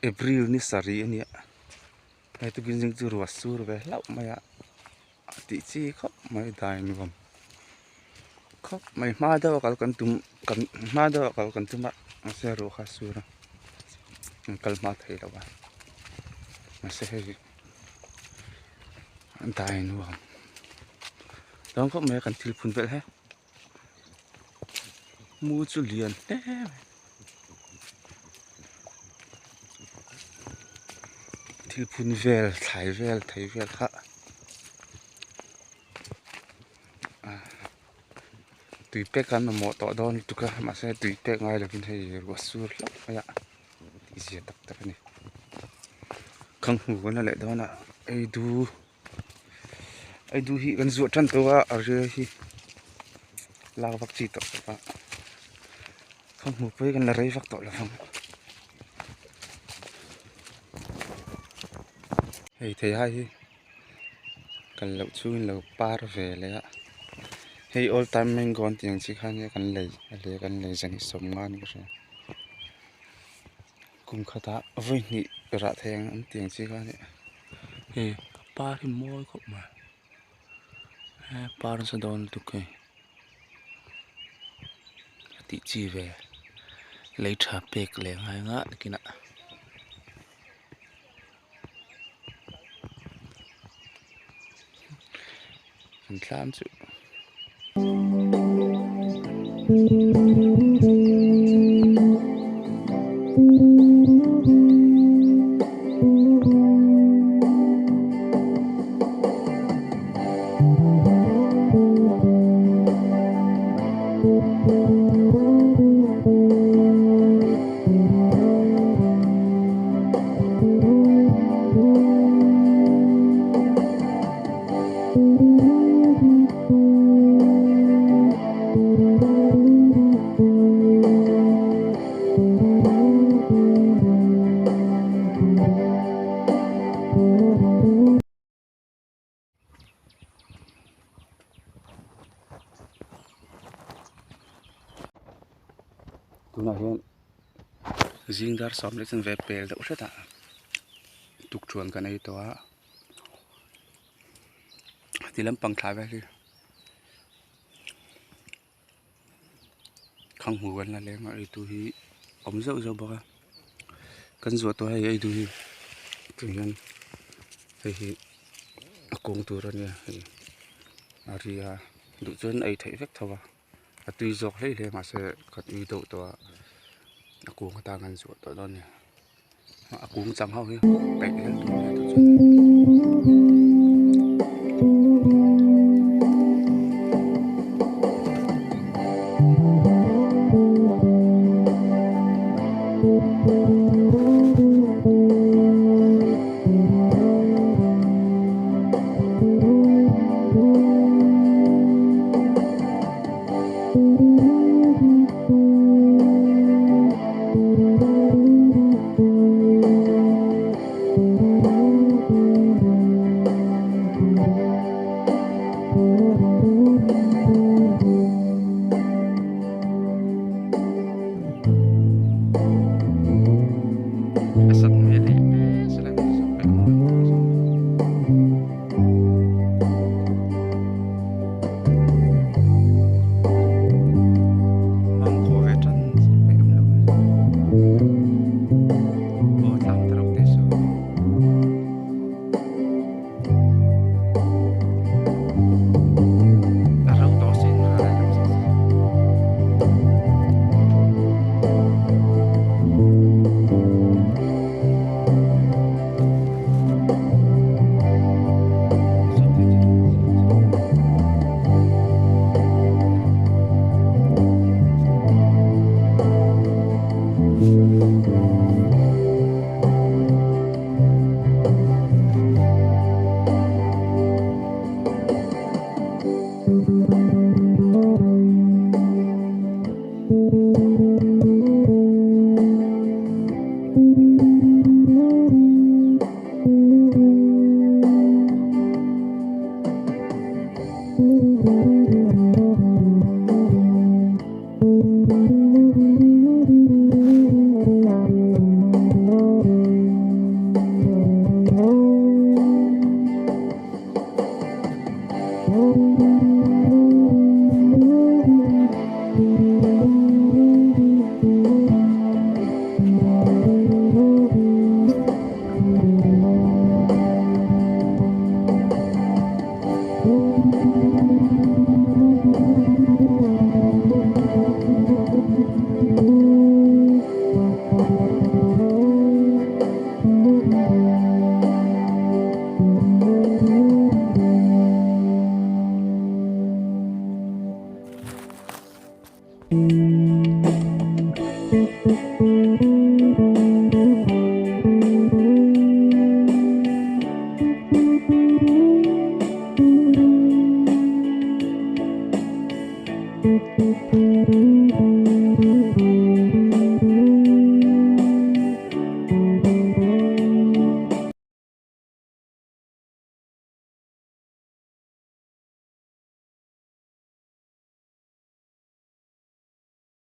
April ni sari ani ai tu ginjing chu ruas sur ve lau maya ti chi khop mai dai ni bom khop mai ma da kal kan tum kan ma da kal kan tuma ase ro kha sur kal ma thei lawa ase he dai ni bom dong khop mai kan thil phun vel he mu chu lian thil phun vel thai vel thei vel kha tùy pek kan mà to don tu ka mà sẽ tùy pek ngay là bên hay ruột sur lắm vậy ạ thì gì tập tập này không ngủ nó lại đó là ai du hi gần ruột chân tôi ở dưới hi lao vắt chi tập tập không ngủ với gần là rây vắt tội là không hay thấy hay cần lậu chui lậu par về lấy ạ hey all time mình còn tiếng chỉ khăn cái lấy dân sống ngon cái gì cùng khát á với nhị ra thèn ăn tiếng chỉ khăn này hey ba thì môi khóc mà ba nó sẽ đón tụi cái tí chi về lấy trà bẹc lấy ngay ngã kia nè mình làm chứ tụi hiện riêng dar xóm lấy chân về bè đậu rất ạ tục chuồn cái này to thì lắm bằng thái về đi không ngủ gần là lên mà đi tụi ống dậu dậu bơ cân ruột tôi hay ấy tụi hiện thì cùng tụi rồi nha thì đủ chân ấy thấy vết thôi tùy dọc lấy lên mà sẽ còn uy độ to cùng người ta ngăn ruột to đó nè cũng chẳng hao hết bệnh hết